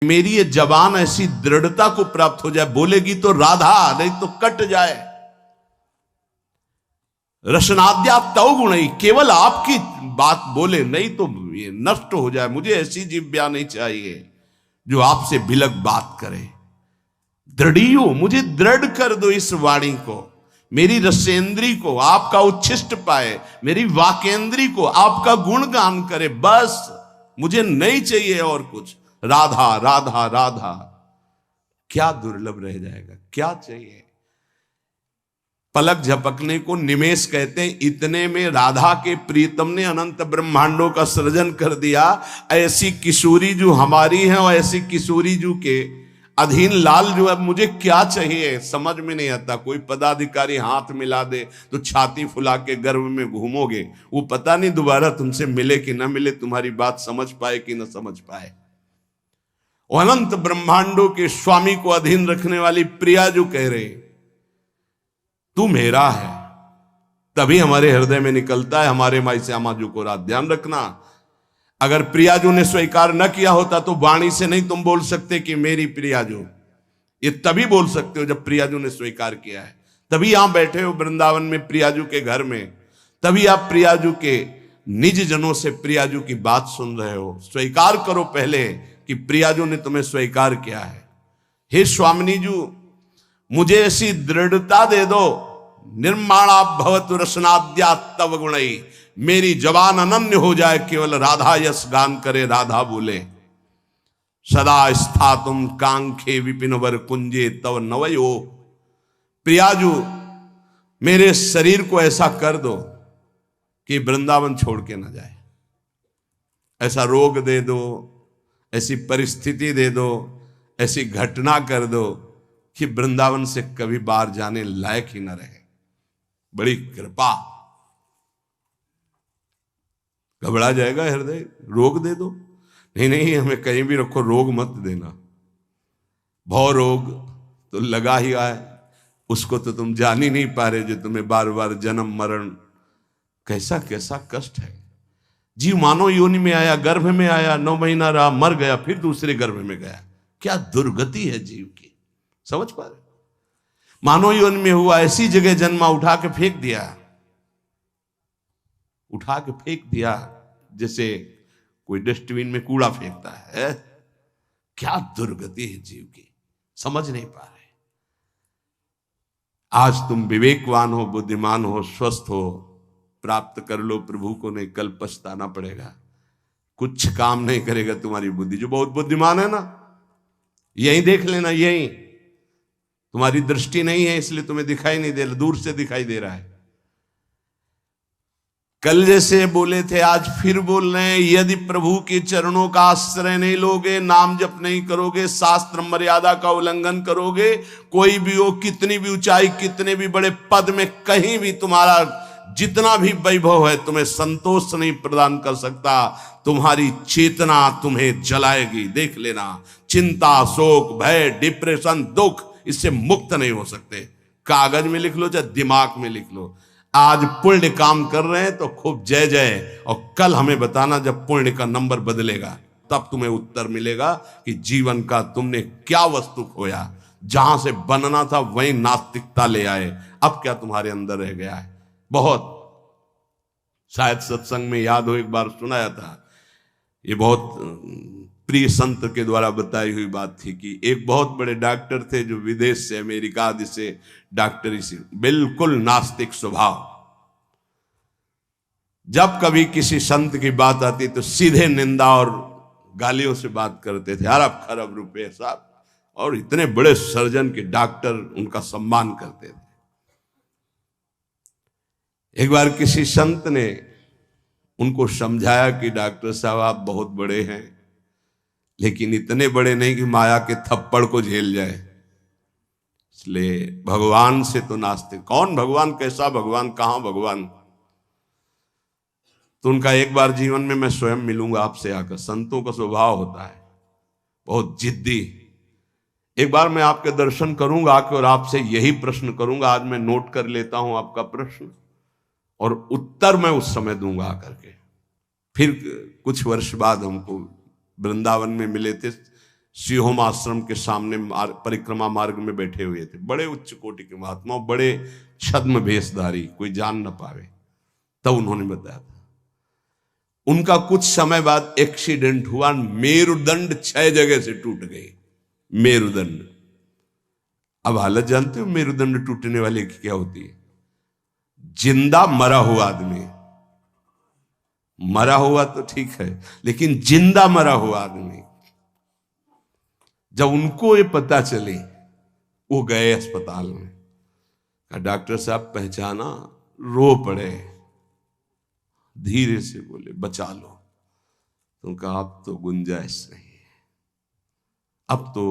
मेरी ये जबान ऐसी दृढ़ता को प्राप्त हो जाए, बोलेगी तो राधा, नहीं तो कट जाए। रसनाद्या तव गुण, केवल आपकी बात बोले, नहीं तो ये नष्ट हो जाए। मुझे ऐसी जिह्वा नहीं चाहिए जो आपसे बिलक बात करे। दृढ़ियो, मुझे दृढ़ कर दो इस वाणी को, मेरी रसेंद्री को आपका उच्छिष्ट पाए, मेरी वाकेंद्री को आपका गुणगान करे। बस मुझे नहीं चाहिए और कुछ। राधा राधा राधा, क्या दुर्लभ रह जाएगा, क्या चाहिए। पलक झपकने को निमेष कहते हैं। इतने में राधा के प्रीतम ने अनंत ब्रह्मांडों का सृजन कर दिया। ऐसी किशोरी जो हमारी है और ऐसी किशोरी जो के अधीन लाल जो है, मुझे क्या चाहिए समझ में नहीं आता। कोई पदाधिकारी हाथ मिला दे तो छाती फुला के गर्भ में घूमोगे, वो पता नहीं दोबारा तुमसे मिले कि ना मिले, तुम्हारी बात समझ पाए कि ना समझ पाए। अनंत ब्रह्मांडों के स्वामी को अधीन रखने वाली प्रिया जो कह रहे तू मेरा है, तभी हमारे हृदय में निकलता है हमारे माई श्यामा जी को रात। ध्यान रखना, अगर प्रियाजू ने स्वीकार न किया होता तो वाणी से नहीं तुम बोल सकते कि मेरी प्रियाजू। ये तभी बोल सकते हो जब प्रियाजू ने स्वीकार किया है। तभी यहां बैठे हो वृंदावन में प्रियाजू के घर में, तभी आप प्रियाजू के निज जनों से प्रियाजू की बात सुन रहे हो। स्वीकार करो पहले कि प्रियाजू ने तुम्हें स्वीकार किया है। हे स्वामिनी जू, मुझे ऐसी दृढ़ता दे दो, निर्माणा भवतु रसनाद्या तव गुणई, मेरी जबान अनन्य हो जाए, केवल राधा यश गान करे, राधा बोले। सदा स्थातुम कांखे विपिन वर कुंजे तव नवयो, प्रियाजू मेरे शरीर को ऐसा कर दो कि वृंदावन छोड़ के ना जाए। ऐसा रोग दे दो, ऐसी परिस्थिति दे दो, ऐसी घटना कर दो कि वृंदावन से कभी बाहर जाने लायक ही न रहे। बड़ी कृपा। घबरा जाएगा हृदय, रोग दे दो। नहीं नहीं, हमें कहीं भी रखो, रोग मत देना। भव रोग तो लगा ही आए, उसको तो तुम जान ही नहीं पा रहे, जो तुम्हें बार बार जन्म मरण, कैसा कैसा कष्ट है। जीव मानव योनि में आया, गर्भ में आया, 9 महीना रहा, मर गया, फिर दूसरे गर्भ में गया। क्या दुर्गति है जीव की, समझ पा रहे। मानव योनि में हुआ, ऐसी जगह जन्मा, उठा के फेंक दिया, उठा के फेंक दिया जैसे कोई डस्टबिन में कूड़ा फेंकता है। क्या दुर्गति है जीव की, समझ नहीं पा रहे। आज तुम विवेकवान हो, बुद्धिमान हो, स्वस्थ हो, प्राप्त कर लो प्रभु को, नहीं कल पछताना पड़ेगा। कुछ काम नहीं करेगा तुम्हारी बुद्धि। जो बहुत बुद्धिमान है ना, यही देख लेना, यही तुम्हारी दृष्टि नहीं है इसलिए तुम्हें दिखाई नहीं दे रहा, दूर से दिखाई दे रहा है। कल जैसे बोले थे आज फिर बोल रहे हैं, यदि प्रभु के चरणों का आश्रय नहीं लोगे, नाम जप नहीं करोगे, शास्त्र मर्यादा का उल्लंघन करोगे, कोई भी हो, कितनी भी ऊंचाई, कितने भी बड़े पद में, कहीं भी तुम्हारा जितना भी वैभव है, तुम्हें संतोष नहीं प्रदान कर सकता। तुम्हारी चेतना तुम्हें जलाएगी, देख लेना। चिंता, शोक, भय, डिप्रेशन, दुख, इससे मुक्त नहीं हो सकते। कागज में लिख लो चाहे दिमाग में लिख लो। आज पुण्य काम कर रहे हैं तो खूब जय जय, और कल हमें बताना जब पुण्य का नंबर बदलेगा, तब तुम्हें उत्तर मिलेगा कि जीवन का तुमने क्या वस्तु खोया। जहां से बनना था वहीं नास्तिकता ले आए, अब क्या तुम्हारे अंदर रह गया है। बहुत, शायद सत्संग में याद हो, एक बार सुनाया था, ये बहुत प्रिय संत के द्वारा बताई हुई बात थी कि एक बहुत बड़े डॉक्टर थे जो विदेश से, अमेरिका आदि से डॉक्टरी से, बिल्कुल नास्तिक स्वभाव। जब कभी किसी संत की बात आती तो सीधे निंदा और गालियों से बात करते थे। अरब खरब रुपए साहब, और इतने बड़े सर्जन के डॉक्टर उनका सम्मान करते थे। एक बार किसी संत ने उनको समझाया कि डॉक्टर साहब आप बहुत बड़े हैं, लेकिन इतने बड़े नहीं कि माया के थप्पड़ को झेल जाए, इसलिए भगवान से तो नास्तिक। कौन भगवान, कैसा भगवान, कहां भगवान। तो उनका एक बार जीवन में मैं स्वयं मिलूंगा आपसे आकर। संतों का स्वभाव होता है बहुत जिद्दी। एक बार मैं आपके दर्शन करूंगा आके और आपसे यही प्रश्न करूंगा। आज मैं नोट कर लेता हूं आपका प्रश्न और उत्तर मैं उस समय दूंगा आकर के। फिर कुछ वर्ष बाद हमको वृंदावन में मिले थे, सिंहोम आश्रम के सामने परिक्रमा मार्ग में बैठे हुए थे, बड़े उच्च कोटि के महात्मा, बड़े छद्म भेषधारी, कोई जान न पावे। तब उन्होंने बताया था उनका कुछ समय बाद एक्सीडेंट हुआ, मेरुदंड 6 जगह से टूट गए। मेरुदंड, अब हालत जानते हो मेरुदंड टूटने वाले की क्या होती है? जिंदा मरा हुआ आदमी, मरा हुआ तो ठीक है, लेकिन जिंदा मरा हुआ आदमी, जब उनको ये पता चले वो गए अस्पताल में, कहा डॉक्टर साहब पहचाना? रो पड़े, धीरे से बोले बचा लो। तो कहा अब तो गुंजाइश नहीं है, अब तो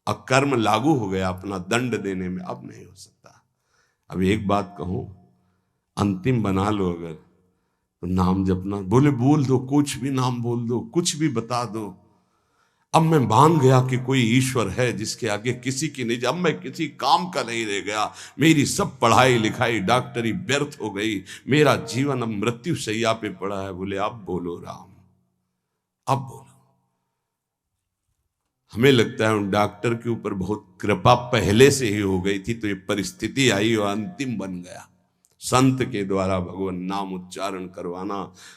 अकर्म लागू हो गया, अपना दंड देने में अब नहीं हो सकता। अब एक बात कहूं, अंतिम बना लो अगर, तो नाम जपना। बोले बोल दो, कुछ भी नाम बोल दो, कुछ भी बता दो। अब मैं मान गया कि कोई ईश्वर है जिसके आगे किसी की नहीं, अब मैं किसी काम का नहीं रह गया, मेरी सब पढ़ाई लिखाई डॉक्टरी व्यर्थ हो गई, मेरा जीवन अब मृत्यु शैया पे पड़ा है। बोले अब बोलो राम, अब बोलो। हमें लगता है उन डॉक्टर के ऊपर बहुत कृपा पहले से ही हो गई थी, तो ये परिस्थिति आई और अंतिम बन गया। संत के द्वारा भगवान नाम उच्चारण करवाना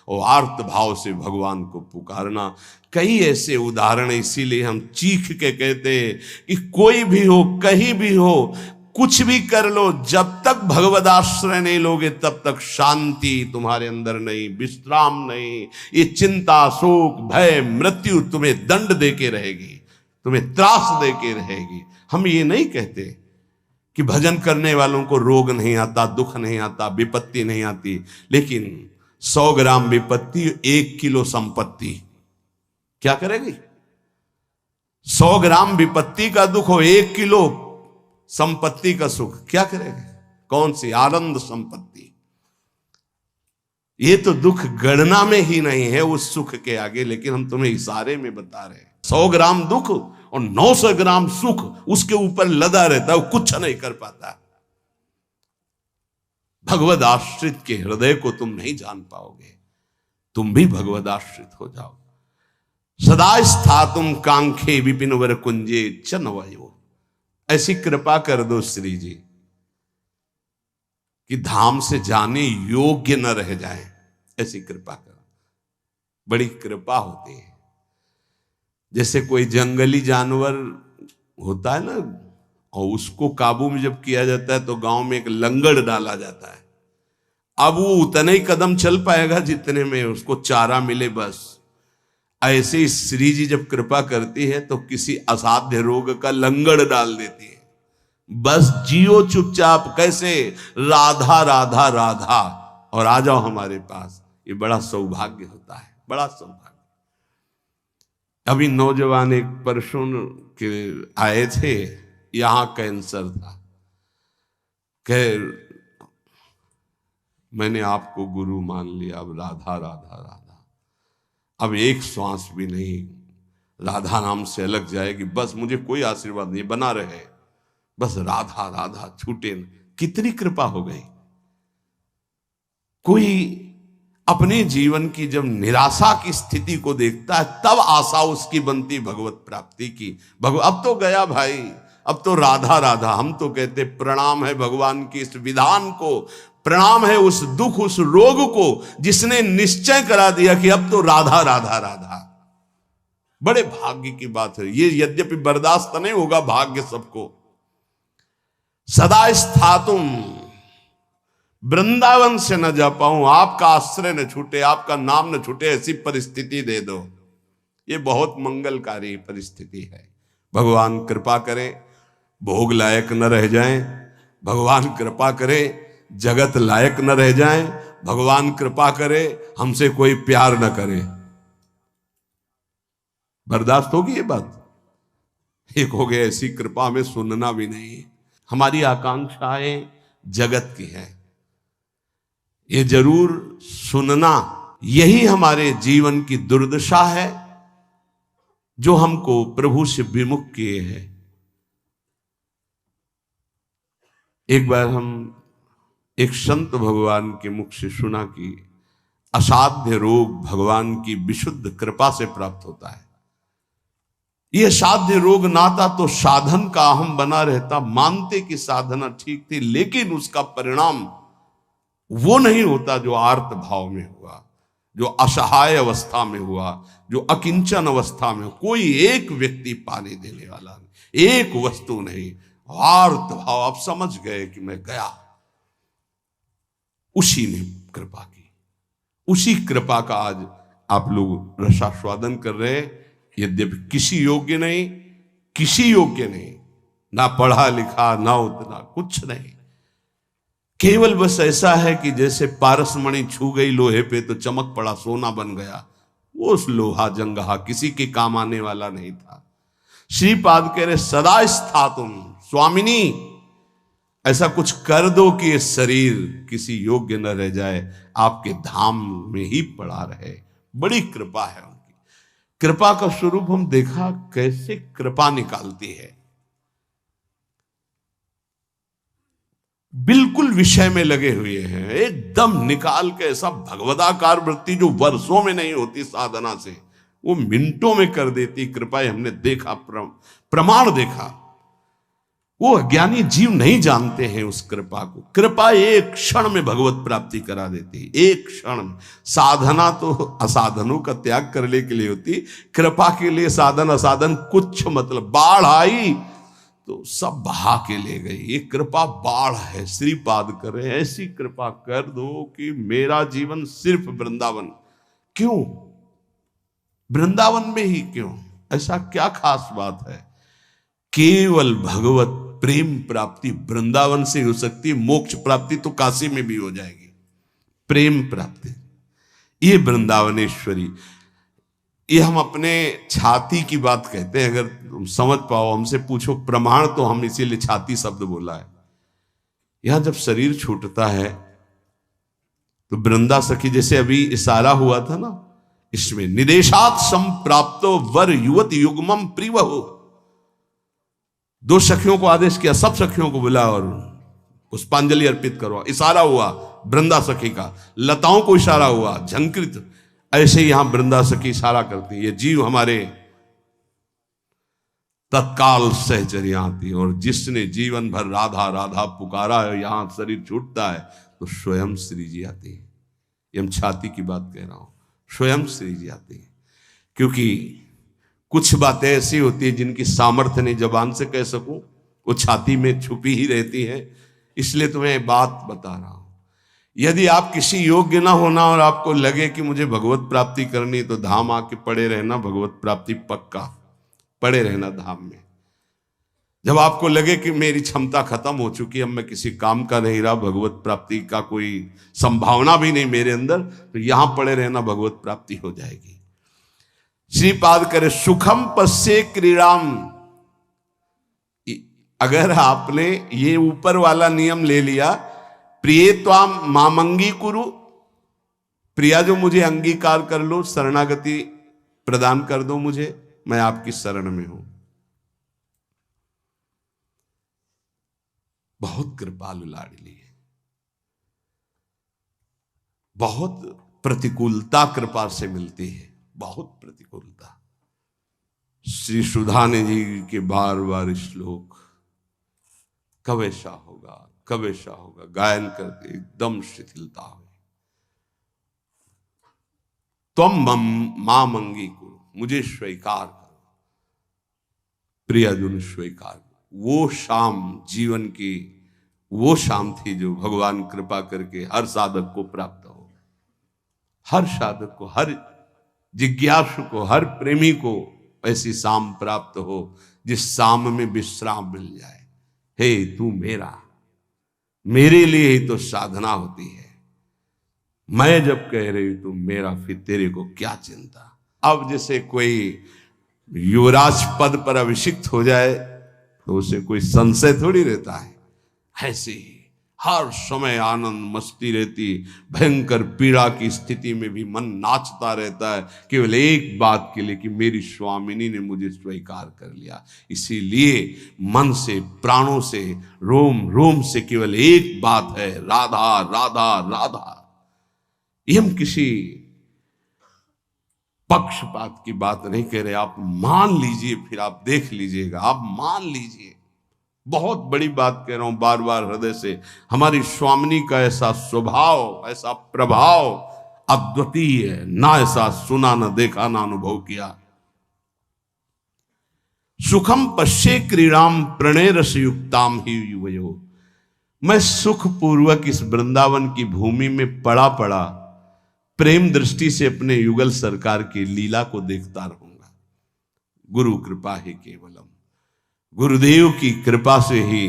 और आर्त भाव से भगवान को पुकारना, कई ऐसे उदाहरण, इसीलिए हम चीख के कहते हैं कि कोई भी हो, कहीं भी हो, कुछ भी कर लो, जब तक भगवद आश्रय नहीं लोगे तब तक शांति तुम्हारे अंदर नहीं, विश्राम नहीं। ये चिंता, शोक, भय, मृत्यु तुम्हें दंड देके रहेगी, तुम्हें त्रास देके रहेगी। हम ये नहीं कहते कि भजन करने वालों को रोग नहीं आता, दुख नहीं आता, विपत्ति नहीं आती, लेकिन 100 ग्राम विपत्ति 1 किलो संपत्ति क्या करेगी? 100 ग्राम विपत्ति का दुख हो, 1 किलो संपत्ति का सुख क्या करेगी? कौन सी आनंद संपत्ति? ये तो दुख गणना में ही नहीं है उस सुख के आगे, लेकिन हम तुम्हें इशारे में बता रहे हैं। 100 ग्राम दुख और 900 ग्राम सुख उसके ऊपर लदा रहता है, वो कुछ नहीं कर पाता। भगवद आश्रित के हृदय को तुम नहीं जान पाओगे। तुम भी भगवद आश्रित हो जाओ। सदा स्थातुम कांखे विपिन वर कुंजे च नवयो। ऐसी कृपा कर दो श्री जी कि धाम से जाने योग्य न रह जाए, ऐसी कृपा करो। बड़ी कृपा होती है। जैसे कोई जंगली जानवर होता है ना, और उसको काबू में जब किया जाता है तो गांव में एक लंगड़ डाला जाता है। अब वो उतने ही कदम चल पाएगा जितने में उसको चारा मिले, बस। ऐसे ही श्री जी जब कृपा करती है तो किसी असाध्य रोग का लंगड़ डाल देती है, बस जियो चुपचाप। कैसे? राधा राधा राधा, और आ जाओ हमारे पास। ये बड़ा सौभाग्य होता है, बड़ा सौभाग्य। अभी नौजवान एक परसों के आए थे, यहां कैंसर था। कह मैंने आपको गुरु मान लिया, अब राधा राधा राधा, अब एक श्वास भी नहीं राधा नाम से अलग जाएगी, बस मुझे कोई आशीर्वाद नहीं, बना रहे, बस राधा राधा छूटे। कितनी कृपा हो गई। कोई अपने जीवन की जब निराशा की स्थिति को देखता है तब आशा उसकी बनती भगवत प्राप्ति की। अब तो गया भाई, अब तो राधा राधा। हम तो कहते प्रणाम है भगवान की इस विधान को, प्रणाम है उस दुख, उस रोग को जिसने निश्चय करा दिया कि अब तो राधा राधा राधा। बड़े भाग्य की बात है ये, यद्यपि बर्दाश्त नहीं होगा भाग्य सबको। सदा स्थातुम, वृंदावन से न जा पाऊं, आपका आश्रय न छूटे, आपका नाम न छूटे, ऐसी परिस्थिति दे दो। ये बहुत मंगलकारी परिस्थिति है। भगवान कृपा करें भोग लायक न रह जाएं, भगवान कृपा करें जगत लायक न रह जाएं, भगवान कृपा करे हमसे कोई प्यार न करे। बर्दाश्त होगी ये बात? एक हो गया ऐसी कृपा हमें सुनना भी नहीं। हमारी आकांक्षाएं जगत की है, ये जरूर सुनना। यही हमारे जीवन की दुर्दशा है जो हमको प्रभु से विमुख किए हैं। एक बार हम एक संत भगवान के मुख से सुना कि असाध्य रोग भगवान की विशुद्ध कृपा से प्राप्त होता है। ये साध्य रोग नाता तो साधन का अहम बना रहता। मानते कि साधना ठीक थी, लेकिन उसका परिणाम वो नहीं होता जो आर्त भाव में हुआ, जो असहाय अवस्था में हुआ, जो अकिंचन अवस्था में। कोई एक व्यक्ति पानी देने वाला नहीं, एक वस्तु नहीं, आर्त भाव। आप समझ गए कि मैं गया, उसी ने कृपा की। उसी कृपा का आज आप लोग रसास्वादन कर रहे हैं। यद्यपि किसी योग्य नहीं, किसी योग्य नहीं, ना पढ़ा लिखा, ना उतना कुछ नहीं, केवल बस ऐसा है कि जैसे पारसमणि छू गई लोहे पे तो चमक पड़ा, सोना बन गया। वो उस लोहा जंगहा किसी के काम आने वाला नहीं था। श्रीपाद कह रहे सदा स्था तुम स्वामिनी, ऐसा कुछ कर दो कि ये शरीर किसी योग्य न रह जाए, आपके धाम में ही पड़ा रहे। बड़ी कृपा है उनकी। कृपा का स्वरूप हम देखा कैसे कृपा निकालती है। बिल्कुल विषय में लगे हुए हैं, एकदम निकाल के ऐसा भगवदाकार वृत्ति जो वर्षों में नहीं होती साधना से, वो मिनटों में कर देती कृपा। हमने देखा, प्रमाण देखा। वो अज्ञानी जीव नहीं जानते हैं उस कृपा को। कृपा एक क्षण में भगवत प्राप्ति करा देती, एक क्षण में। साधना तो असाधनों का त्याग करने के लिए होती, कृपा के लिए साधन असाधन कुछ मतलब। बाढ़ आई तो सब बहा के ले गई। ये कृपा बाढ़ है। श्रीपाद कर रहे ऐसी कृपा कर दो कि मेरा जीवन सिर्फ वृंदावन। क्यों वृंदावन में ही? क्यों? ऐसा क्या खास बात है? केवल भगवत प्रेम प्राप्ति वृंदावन से हो सकती है। मोक्ष प्राप्ति तो काशी में भी हो जाएगी। प्रेम प्राप्ति ये वृंदावनेश्वरी। ये हम अपने छाती की बात कहते हैं। अगर तुम समझ पाओ, हमसे पूछो प्रमाण, तो हम इसीलिए छाती शब्द बोला है। यहां जब शरीर छूटता है तो वृंदा सखी, जैसे अभी इशारा हुआ था ना, इसमें निदेशात संप्राप्तो वर युवत युग्मम प्रिवहु। दो सखियों को आदेश किया, सब सखियों को बुला और पुष्पांजलि अर्पित करो। इशारा हुआ वृंदा सखी का, लताओं को इशारा हुआ, झंकृत। ऐसे यहां वृंदा सखी इशारा करती है। ये जीव हमारे तत्काल सहचर्या आती, और जिसने जीवन भर राधा राधा पुकारा है, यहां शरीर छूटता है तो स्वयं श्री जी आती है। ये हम छाती की बात कह रहा हूं, स्वयं श्री जी आती है। क्योंकि कुछ बातें ऐसी होती है जिनकी सामर्थ्य नहीं जबान से कह सकूं, वो छाती में छुपी ही रहती है। इसलिए तुम्हें बात बता रहा हूं। यदि आप किसी योग्य ना होना और आपको लगे कि मुझे भगवत प्राप्ति करनी, तो धाम आके पड़े रहना, भगवत प्राप्ति पक्का। पड़े रहना धाम में। जब आपको लगे कि मेरी क्षमता खत्म हो चुकी, अब मैं किसी काम का नहीं रहा, भगवत प्राप्ति का कोई संभावना भी नहीं मेरे अंदर, तो यहां पड़े रहना, भगवत प्राप्ति हो जाएगी। श्रीपाद करे सुखम पश्ये क्रीड़ाम। अगर आपने ये ऊपर वाला नियम ले लिया, प्रिय त्वाम मामंगी कुरु, प्रिया जो मुझे अंगीकार कर लो, शरणागति प्रदान कर दो मुझे, मैं आपकी शरण में हूं। बहुत कृपालु लाडली है। बहुत प्रतिकूलता कृपा से मिलती है, बहुत प्रतिकूलता। श्री सुधाने जी के बार बार श्लोक, कब ऐसा होगा, कब ऐसा होगा, गायन करके एकदम शिथिलता हुई। तुम मां मंगी को, मुझे स्वीकार करो, प्रियजन स्वीकार करो। वो शाम जीवन की वो शाम थी जो भगवान कृपा करके हर साधक को प्राप्त हो। हर साधक को, हर जिज्ञासु को, हर प्रेमी को ऐसी शाम प्राप्त हो जिस शाम में विश्राम मिल जाए। हे तू मेरा, मेरे लिए ही तो साधना होती है। मैं जब कह रही हूं तू मेरा, फिर तेरे को क्या चिंता। अब जैसे कोई युवराज पद पर अभिषिक्त हो जाए तो उसे कोई संशय थोड़ी रहता है। ऐसे ही हर समय आनंद मस्ती रहती, भयंकर पीड़ा की स्थिति में भी मन नाचता रहता है, केवल एक बात के लिए कि मेरी स्वामिनी ने मुझे स्वीकार कर लिया। इसीलिए मन से, प्राणों से, रोम रोम से केवल एक बात है, राधा राधा राधा। ये हम किसी पक्षपात की बात नहीं कह रहे, आप मान लीजिए, फिर आप देख लीजिएगा, आप मान लीजिए। बहुत बड़ी बात कह रहा हूं बार बार हृदय से। हमारी स्वामिनी का ऐसा स्वभाव, ऐसा प्रभाव अद्वितीय है, ना ऐसा सुना, न देखा, ना अनुभव किया। सुखम पश्ये क्रीड़ाम प्रणय रस युक्ताम ही युवयो। मैं सुख पूर्वक इस वृंदावन की भूमि में पड़ा पड़ा प्रेम दृष्टि से अपने युगल सरकार की लीला को देखता रहूंगा। गुरु कृपा ही केवलम, गुरुदेव की कृपा से ही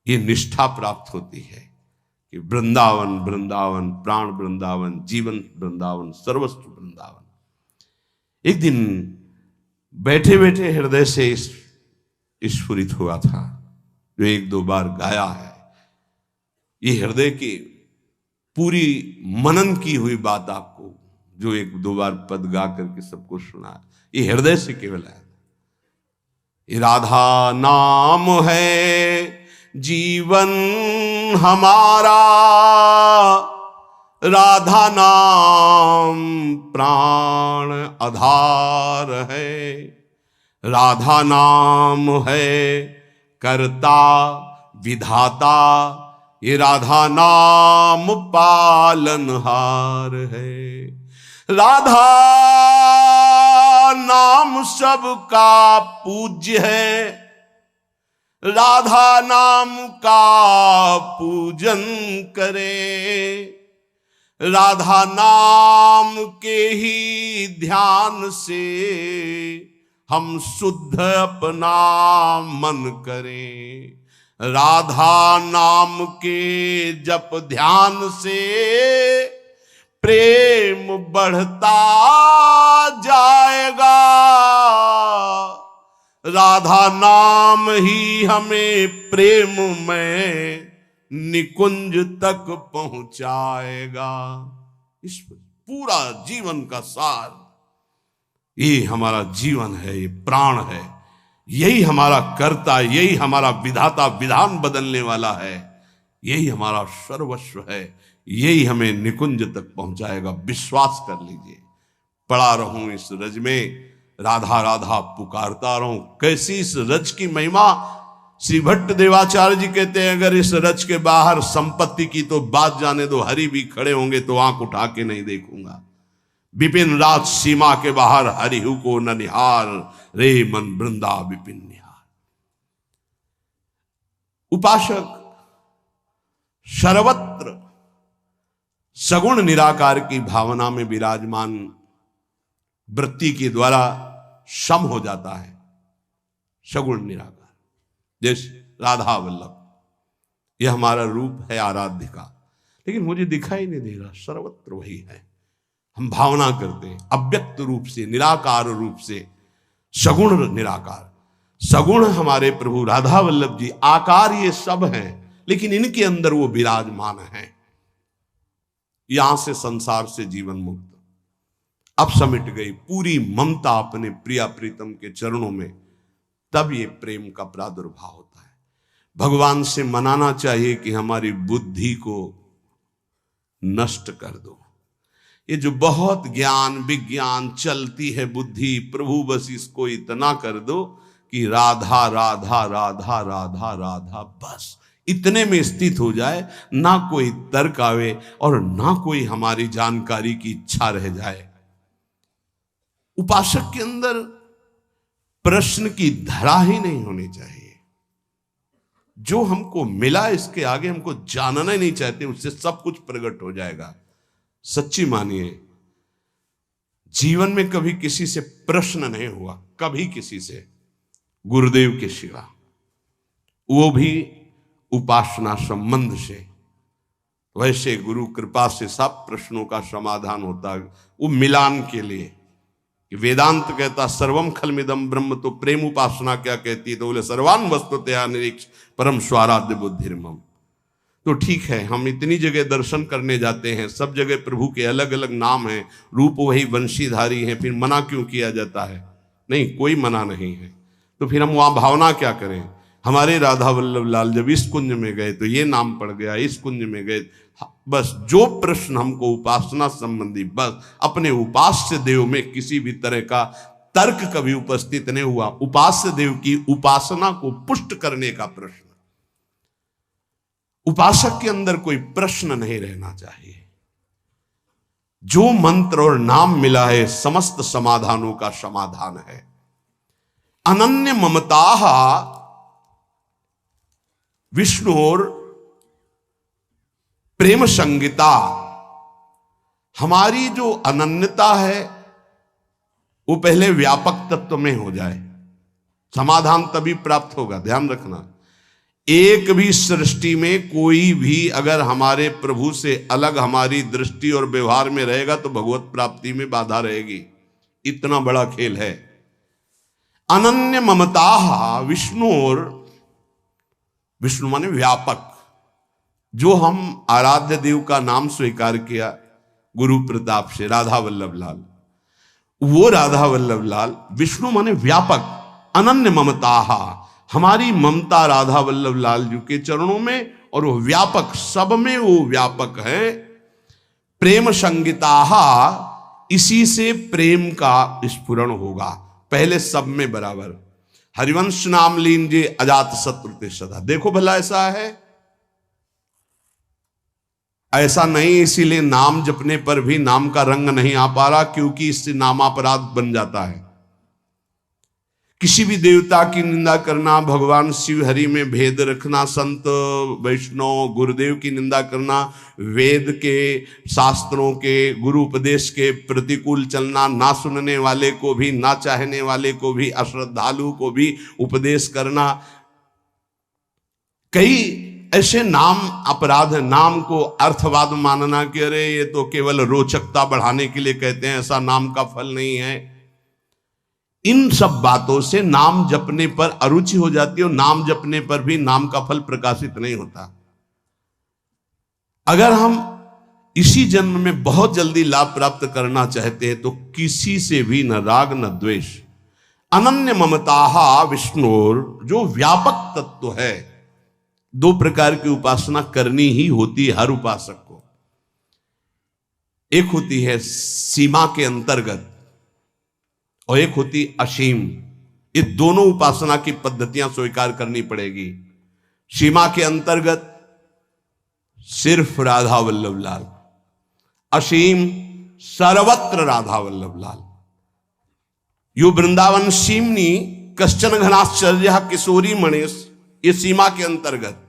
ये निष्ठा प्राप्त होती है कि वृंदावन वृंदावन, प्राण वृंदावन, जीवन वृंदावन, सर्वस्व वृंदावन। एक दिन बैठे बैठे हृदय से स्फुरित हुआ था, जो एक दो बार गाया है। ये हृदय की पूरी मनन की हुई बात आपको, जो एक दो बार पद गा करके सबको सुना, ये हृदय से केवल है। ये राधा नाम है जीवन हमारा, राधा नाम प्राण आधार है, राधा नाम है कर्ता विधाता, ये राधा नाम पालनहार है। राधा नाम सबका पूज्य है, राधा नाम का पूजन करे, राधा नाम के ही ध्यान से हम शुद्ध अपना मन करें। राधा नाम के जप ध्यान से प्रेम बढ़ता जाएगा, राधा नाम ही हमें प्रेम में निकुंज तक पहुंचाएगा। इस पूरा जीवन का सार, ये हमारा जीवन है, ये प्राण है, यही हमारा कर्ता, यही हमारा विधाता, विधान बदलने वाला है, यही हमारा सर्वस्व है, यही हमें निकुंज तक पहुंचाएगा। विश्वास कर लीजिए। पड़ा रहूं इस रज में, राधा राधा पुकारता रहूं। कैसी इस रज की महिमा! श्री भट्ट देवाचार्य जी कहते हैं, अगर इस रज के बाहर संपत्ति की तो बात जाने दो, हरि भी खड़े होंगे तो आंख उठा के नहीं देखूंगा। विपिन राज सीमा के बाहर हरिहु को न निहार, रे मन वृंदा विपिन निहार। उपासक सर्वत्र सगुण निराकार की भावना में विराजमान वृत्ति के द्वारा सम हो जाता है। सगुण निराकार जैसे राधा वल्लभ, यह हमारा रूप है आराध्य का, लेकिन मुझे दिखाई नहीं दे रहा, सर्वत्र वही है। हम भावना करते हैं अव्यक्त रूप से, निराकार रूप से, सगुण निराकार। सगुण हमारे प्रभु राधा वल्लभ जी, आकार ये सब हैं, लेकिन इनके अंदर वो विराजमान हैं। यहां से संसार से जीवन मुक्त, अब समिट गई पूरी ममता अपने प्रिया प्रीतम के चरणों में, तब ये प्रेम का प्रादुर्भाव होता है। भगवान से मनाना चाहिए कि हमारी बुद्धि को नष्ट कर दो। ये जो बहुत ज्ञान विज्ञान चलती है बुद्धि, प्रभु बस इसको इतना कर दो कि राधा राधा राधा राधा राधा, बस इतने में स्थित हो जाए, ना कोई तर्क आवे और ना कोई हमारी जानकारी की इच्छा रह जाए। उपासक के अंदर प्रश्न की धरा ही नहीं होनी चाहिए। जो हमको मिला इसके आगे हमको जानना ही नहीं चाहते, उससे सब कुछ प्रकट हो जाएगा। सच्ची मानिए, जीवन में कभी किसी से प्रश्न नहीं हुआ, कभी किसी से, गुरुदेव के सिवा, वो भी उपासना संबंध से। वैसे गुरु कृपा से सब प्रश्नों का समाधान होता है, वो मिलान के लिए। वेदांत कहता सर्वम खलमिदम ब्रह्म, तो प्रेम उपासना क्या कहती है? तो बोले सर्वान वस्तुतया निरीक्ष परम स्वाराध्य बुद्धिर्मम। तो ठीक है, हम इतनी जगह दर्शन करने जाते हैं, सब जगह प्रभु के अलग अलग नाम हैं, रूप वही वंशीधारी हैं, फिर मना क्यों किया जाता है? नहीं, कोई मना नहीं है। तो फिर हम वहां भावना क्या करें? हमारे राधा वल्लभ लाल जब इस कुंज में गए तो ये नाम पड़ गया, इस कुंज में गए। बस जो प्रश्न हमको उपासना संबंधी, बस अपने उपास्य देव में किसी भी तरह का तर्क कभी उपस्थित नहीं हुआ। उपास्य देव की उपासना को पुष्ट करने का प्रश्न, उपासक के अंदर कोई प्रश्न नहीं रहना चाहिए। जो मंत्र और नाम मिला है समस्त समाधानों का समाधान है। अनन्य ममता विष्णुर प्रेम संगीता, हमारी जो अनन्यता है वो पहले व्यापक तत्व में हो जाए, समाधान तभी प्राप्त होगा। ध्यान रखना, एक भी सृष्टि में कोई भी अगर हमारे प्रभु से अलग हमारी दृष्टि और व्यवहार में रहेगा तो भगवत प्राप्ति में बाधा रहेगी। इतना बड़ा खेल है। अनन्य ममता विष्णुर, विष्णु माने व्यापक। जो हम आराध्य देव का नाम स्वीकार किया गुरु प्रताप से, राधा वल्लभ लाल, वो राधा वल्लभ लाल विष्णु माने व्यापक। अनन्य ममता, हमारी ममता राधा वल्लभ लाल जी के चरणों में, और वो व्यापक, सब में वो व्यापक है। प्रेम संगीता, इसी से प्रेम का स्फुरण होगा, पहले सब में बराबर। हरिवंश नाम लीन अजात शत्रु ते सदा। देखो भला ऐसा है? ऐसा नहीं, इसीलिए नाम जपने पर भी नाम का रंग नहीं आ पा रहा, क्योंकि इससे नामापराध बन जाता है। किसी भी देवता की निंदा करना, भगवान शिव हरि में भेद रखना, संत वैष्णव गुरुदेव की निंदा करना, वेद के शास्त्रों के गुरु उपदेश के प्रतिकूल चलना, ना सुनने वाले को भी, ना चाहने वाले को भी, अश्रद्धालु को भी उपदेश करना, कई ऐसे नाम अपराध है। नाम को अर्थवाद मानना कि अरे ये तो केवल रोचकता बढ़ाने के लिए कहते हैं, ऐसा नाम का फल नहीं है। इन सब बातों से नाम जपने पर अरुचि हो जाती है, और नाम जपने पर भी नाम का फल प्रकाशित नहीं होता। अगर हम इसी जन्म में बहुत जल्दी लाभ प्राप्त करना चाहते हैं तो किसी से भी न राग न द्वेष। अनन्य ममता विष्णुर, जो व्यापक तत्व है। दो प्रकार की उपासना करनी ही होती है हर उपासक को। एक होती है सीमा के अंतर्गत और एक होती असीम। ये दोनों उपासना की पद्धतियां स्वीकार करनी पड़ेगी। सीमा के अंतर्गत सिर्फ राधा वल्लभ लाल, असीम सर्वत्र राधा वल्लभ लाल। यो वृंदावन सीमनी कश्चन घनाश्चर्य किशोरी मणेश, ये सीमा के अंतर्गत।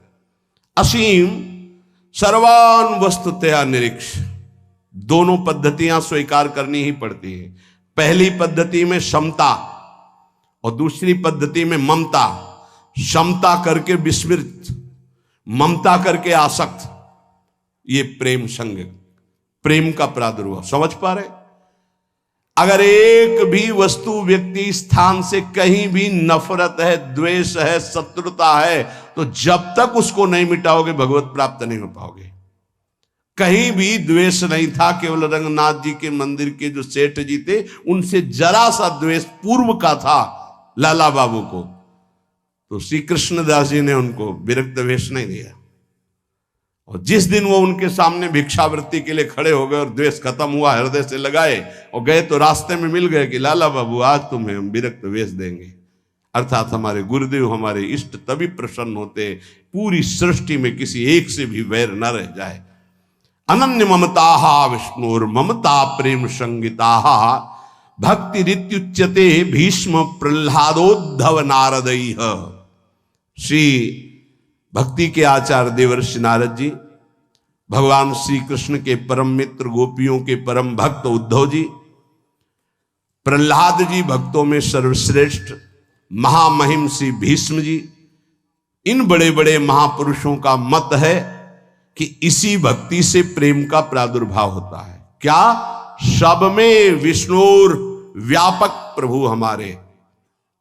असीम सर्वान वस्तुतया निरीक्ष। दोनों पद्धतियां स्वीकार करनी ही पड़ती है। पहली पद्धति में समता और दूसरी पद्धति में ममता। समता करके विस्मृत, ममता करके आसक्त, ये प्रेम संग, प्रेम का प्रादुर्भाव। समझ पा रहे? अगर एक भी वस्तु व्यक्ति स्थान से कहीं भी नफरत है, द्वेष है, शत्रुता है, तो जब तक उसको नहीं मिटाओगे भगवत प्राप्त नहीं हो पाओगे। कहीं भी द्वेष नहीं था, केवल रंगनाथ जी के मंदिर के जो सेठ जी थे उनसे जरा सा द्वेष पूर्व का था लाला बाबू को, तो श्री कृष्णदास जी ने उनको विरक्त वेश नहीं दिया। और जिस दिन वो उनके सामने भिक्षावृत्ति के लिए खड़े हो गए और द्वेष खत्म हुआ, हृदय से लगाए और गए, तो रास्ते में मिल गए कि लाला बाबू आज तुम्हें हम विरक्त वेश देंगे। अर्थात हमारे गुरुदेव, हमारे इष्ट तभी प्रसन्न होते पूरी सृष्टि में किसी एक से भी वैर न रह जाए। अनन्य ममता विष्णुर ममता प्रेम संगीता भक्ति रित्युच्यते भीष्म प्रह्लादोद्धव नारदैः। श्री भक्ति के आचार्य देवर्षि नारद जी, भगवान श्री कृष्ण के परम मित्र, गोपियों के परम भक्त उद्धव जी, प्रह्लाद जी भक्तों में सर्वश्रेष्ठ, महामहिम श्री भीष्म जी, इन बड़े बड़े महापुरुषों का मत है कि इसी भक्ति से प्रेम का प्रादुर्भाव होता है। क्या? सब में विष्णुर व्यापक प्रभु हमारे,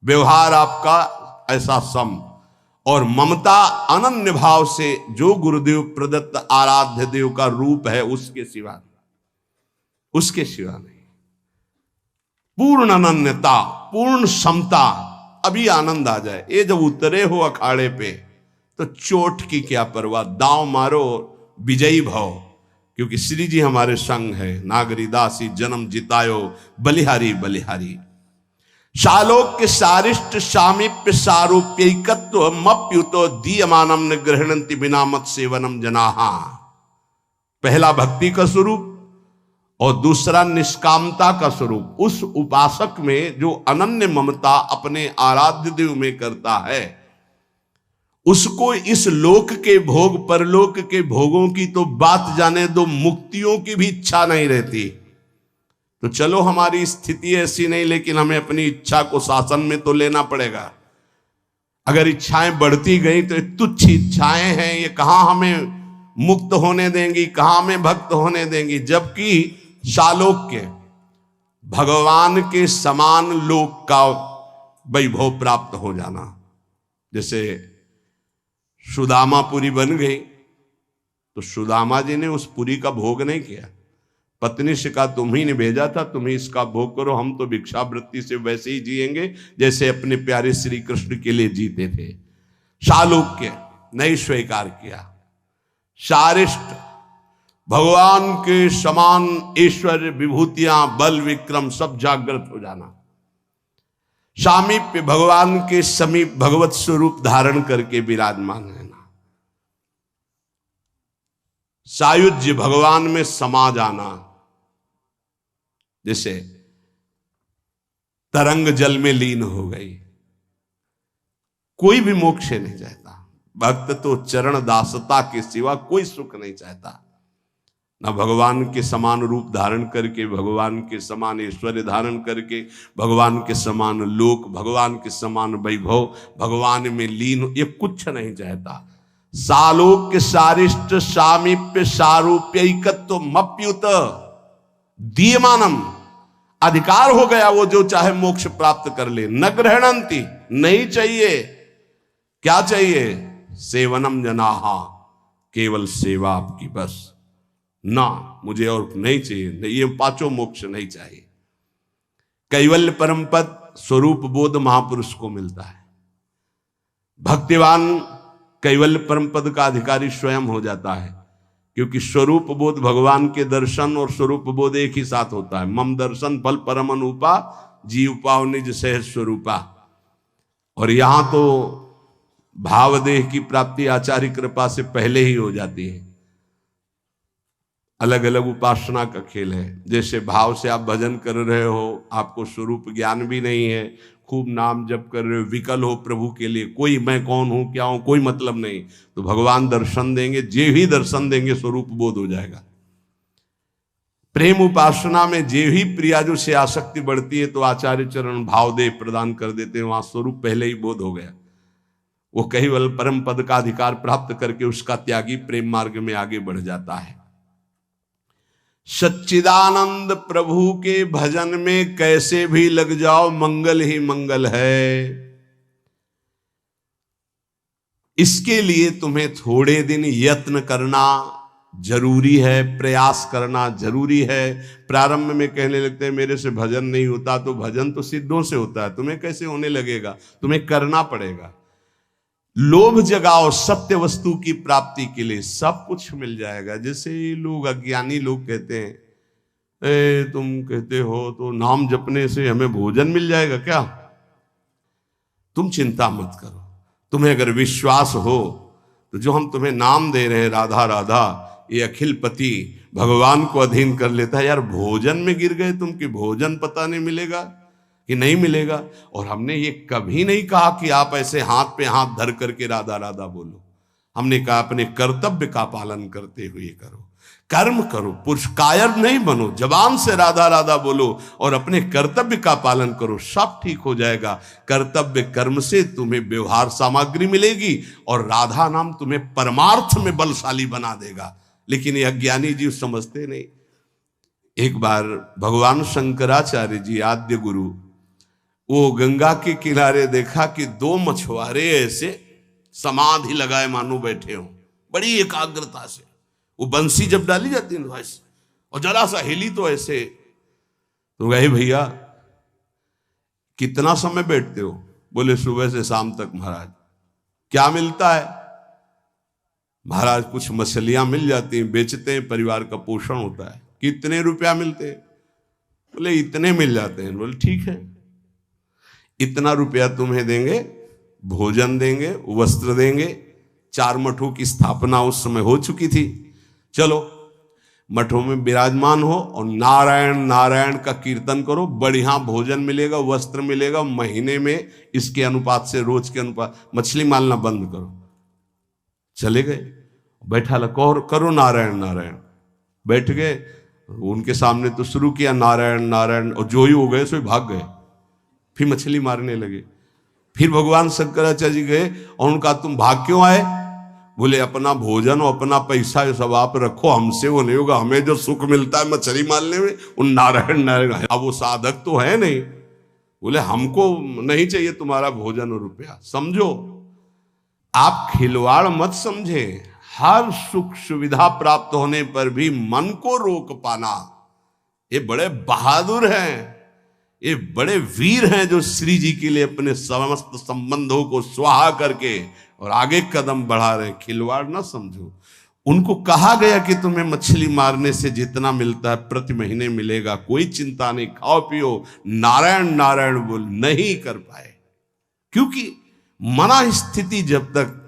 व्यवहार आपका ऐसा सम, और ममता अनन्य भाव से जो गुरुदेव प्रदत्त आराध्य देव का रूप है उसके सिवा, उसके सिवा नहीं। पूर्ण अनन्यता, पूर्ण समता, अभी आनंद आ जाए। ये जब उतरे हो अखाड़े पे तो चोट की क्या परवाह, दांव मारो विजयी भव, क्योंकि श्री जी हमारे संग है। नागरी दासी जन्म जितायो बलिहारी बलिहारी। शालोक के सारिष्ट सामीप्य सारूप्यकत्व मप्युतो दीयमानम न गृहणंति बिना मत सेवनम जनाहा। पहला भक्ति का स्वरूप और दूसरा निष्कामता का स्वरूप। उस उपासक में जो अनन्य ममता अपने आराध्य देव में करता है, उसको इस लोक के भोग परलोक के भोगों की तो बात जाने दो, मुक्तियों की भी इच्छा नहीं रहती। तो चलो हमारी स्थिति ऐसी नहीं, लेकिन हमें अपनी इच्छा को शासन में तो लेना पड़ेगा। अगर इच्छाएं बढ़ती गई तो तुच्छ इच्छाएं हैं, ये कहां हमें मुक्त होने देंगी, कहां हमें भक्त होने देंगी। जबकि शालोक के भगवान के समान लोक का वैभव प्राप्त हो जाना, जैसे सुदामापुरी बन गई तो सुदामा जी ने उस पुरी का भोग नहीं किया। पत्नी से कहा तुम ही ने भेजा था, तुम ही इसका भोग करो, हम तो भिक्षावृत्ति से वैसे ही जिएंगे जैसे अपने प्यारे श्री कृष्ण के लिए जीते थे। शालोक्य नहीं स्वीकार किया। शारिष्ट भगवान के समान ऐश्वर्य विभूतियां बल विक्रम सब जागृत हो जाना। सामीप्य भगवान के समीप भगवत स्वरूप धारण करके विराजमान रहना। सायुज्य भगवान में समा जाना, जैसे तरंग जल में लीन हो गई। कोई भी मोक्ष नहीं चाहता, भक्त तो चरण दासता के सिवा कोई सुख नहीं चाहता। न भगवान के समान रूप धारण करके, भगवान के समान ऐश्वर्य धारण करके, भगवान के समान लोक, भगवान के समान वैभव, भगवान में लीन, ये कुछ नहीं चाहता। सालोक्य सारिष्ट सामीप्य सारूप्यकत्व मप्युत दीयमानम। अधिकार हो गया, वो जो चाहे मोक्ष प्राप्त कर ले। न ग्रहणंती, नहीं चाहिए। क्या चाहिए? सेवनम जनाहा, केवल सेवा आपकी बस। ना मुझे और नहीं चाहिए, ये पांचों मोक्ष नहीं चाहिए। कैवल्य परम पद स्वरूप बोध महापुरुष को मिलता है। भक्तिवान कैवल्य परम पद का अधिकारी स्वयं हो जाता है, क्योंकि स्वरूप बोध भगवान के दर्शन और स्वरूप बोध एक ही साथ होता है। मम दर्शन फल परम अनुपा जीव पाव निज सहज स्वरूपा। और यहां तो भावदेह की प्राप्ति आचार्य कृपा से पहले ही हो जाती है। अलग अलग उपासना का खेल है। जैसे भाव से आप भजन कर रहे हो, आपको स्वरूप ज्ञान भी नहीं है, खूब नाम जप कर रहे हो, विकल हो प्रभु के लिए, कोई मैं कौन हूं क्या हूं कोई मतलब नहीं, तो भगवान दर्शन देंगे। जे ही दर्शन देंगे स्वरूप बोध हो जाएगा। प्रेम उपासना में जे ही प्रियाजु से आसक्ति बढ़ती है तो आचार्य चरण भावदेह प्रदान कर देते हैं, वहां स्वरूप पहले ही बोध हो गया। वो केवल परम पद का अधिकार प्राप्त करके उसका त्यागी प्रेम मार्ग में आगे बढ़ जाता है। सच्चिदानंद प्रभु के भजन में कैसे भी लग जाओ, मंगल ही मंगल है। इसके लिए तुम्हें थोड़े दिन यत्न करना जरूरी है, प्रयास करना जरूरी है। प्रारंभ में कहने लगते हैं मेरे से भजन नहीं होता, तो भजन तो सिद्धों से होता है, तुम्हें कैसे होने लगेगा? तुम्हें करना पड़ेगा। लोभ जगाओ सत्य वस्तु की प्राप्ति के लिए, सब कुछ मिल जाएगा। जैसे लोग अज्ञानी लोग कहते हैं तुम कहते हो तो नाम जपने से हमें भोजन मिल जाएगा क्या? तुम चिंता मत करो। तुम्हें अगर विश्वास हो तो जो हम तुम्हें नाम दे रहे हैं राधा राधा, ये अखिल पति भगवान को अधीन कर लेता है। यार भोजन में गिर गए तुम कि भोजन पता नहीं मिलेगा कि नहीं मिलेगा। और हमने ये कभी नहीं कहा कि आप ऐसे हाथ पे हाथ धर करके राधा राधा बोलो। हमने कहा अपने कर्तव्य का पालन करते हुए करो, कर्म करो, पुरुषकायर नहीं बनो। जबान से राधा राधा बोलो और अपने कर्तव्य का पालन करो, सब ठीक हो जाएगा। कर्तव्य कर्म से तुम्हें व्यवहार सामग्री मिलेगी और राधा नाम तुम्हें परमार्थ में बलशाली बना देगा। लेकिन ये अज्ञानी जीव समझते नहीं। एक बार भगवान शंकराचार्य जी आद्य गुरु, वो गंगा के किनारे देखा कि दो मछुआरे ऐसे समाधि लगाए मानो बैठे हों, बड़ी एकाग्रता से। वो बंसी जब डाली जाती है ना ऐसे, और जरा सा हिली तो ऐसे। तो गए भैया कितना समय बैठते हो? बोले सुबह से शाम तक महाराज। क्या मिलता है? महाराज कुछ मछलियां मिल जाती हैं, बेचते हैं, परिवार का पोषण होता है। कितने रुपया मिलते हैं? बोले इतने मिल जाते हैं। बोले ठीक है, इतना रुपया तुम्हें देंगे, भोजन देंगे, वस्त्र देंगे। 4 मठों की स्थापना उस समय हो चुकी थी। चलो मठों में विराजमान हो और नारायण नारायण का कीर्तन करो, बढ़िया भोजन मिलेगा, वस्त्र मिलेगा। महीने में इसके अनुपात से, रोज के अनुपात, मछली मारना बंद करो। चले गए, बैठा करो नारायण नारायण। बैठ गए, उनके सामने तो शुरू किया नारायण नारायण, और जो ही हो गए सो भाग गए। फिर मछली मारने लगे। फिर भगवान शंकराचार्य जी गए और उनका तुम भाग क्यों आए? बोले अपना भोजन और अपना पैसा ये सब आप रखो, हमसे वो नहीं होगा। हमें जो सुख मिलता है मछली मारने में, उन नारायण नारायण। अब वो साधक तो है नहीं। बोले हमको नहीं चाहिए तुम्हारा भोजन और रुपया। समझो, आप खिलवाड़ मत समझे। हर सुख सुविधा प्राप्त होने पर भी मन को रोक पाना, ये बड़े बहादुर हैं, ये बड़े वीर हैं जो श्री जी के लिए अपने समस्त संबंधों को स्वाहा करके और आगे कदम बढ़ा रहे। खिलवाड़ ना समझो। उनको कहा गया कि तुम्हें मछली मारने से जितना मिलता है प्रति महीने मिलेगा, कोई चिंता नहीं, खाओ पियो, नारायण नारायण बोल। नहीं कर पाए, क्योंकि मना स्थिति जब तक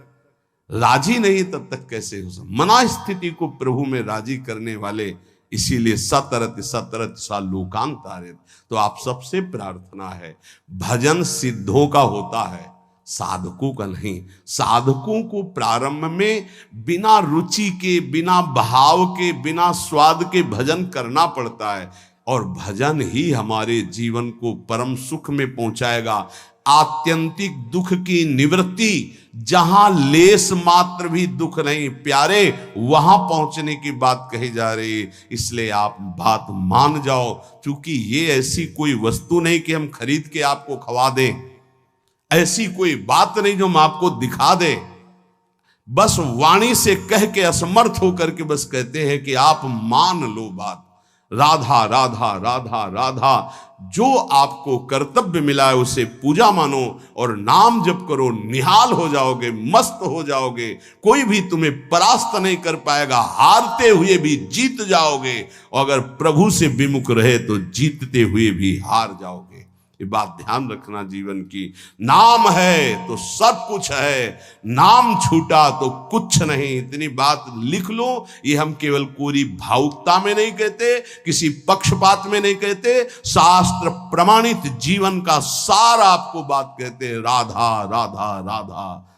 राजी नहीं तब तक कैसे हो सकता। मना स्थिति को प्रभु में राजी करने वाले, इसीलिए सतरत सतरत सा लोकांतारित। तो आप सबसे प्रार्थना है, भजन सिद्धों का होता है, साधकों का नहीं। साधकों को प्रारंभ में बिना रुचि के, बिना भाव के, बिना स्वाद के भजन करना पड़ता है, और भजन ही हमारे जीवन को परम सुख में पहुंचाएगा। आत्यंतिक दुख की निवृत्ति, जहां लेस मात्र भी दुख नहीं प्यारे, वहां पहुंचने की बात कही जा रही है। इसलिए आप बात मान जाओ, क्योंकि ये ऐसी कोई वस्तु नहीं कि हम खरीद के आपको खवा दें, ऐसी कोई बात नहीं जो हम आपको दिखा दें। बस वाणी से कह के असमर्थ होकर के बस कहते हैं कि आप मान लो बात। राधा राधा राधा राधा, जो आपको कर्तव्य मिला है उसे पूजा मानो और नाम जप करो, निहाल हो जाओगे, मस्त हो जाओगे। कोई भी तुम्हें परास्त नहीं कर पाएगा, हारते हुए भी जीत जाओगे, और अगर प्रभु से विमुख रहे तो जीतते हुए भी हार जाओगे। ये बात ध्यान रखना जीवन की। नाम है तो सब कुछ है, नाम छूटा तो कुछ नहीं। इतनी बात लिख लो। ये हम केवल कोरी भावुकता में नहीं कहते, किसी पक्षपात में नहीं कहते, शास्त्र प्रमाणित जीवन का सार आपको बात कहते हैं। राधा राधा राधा।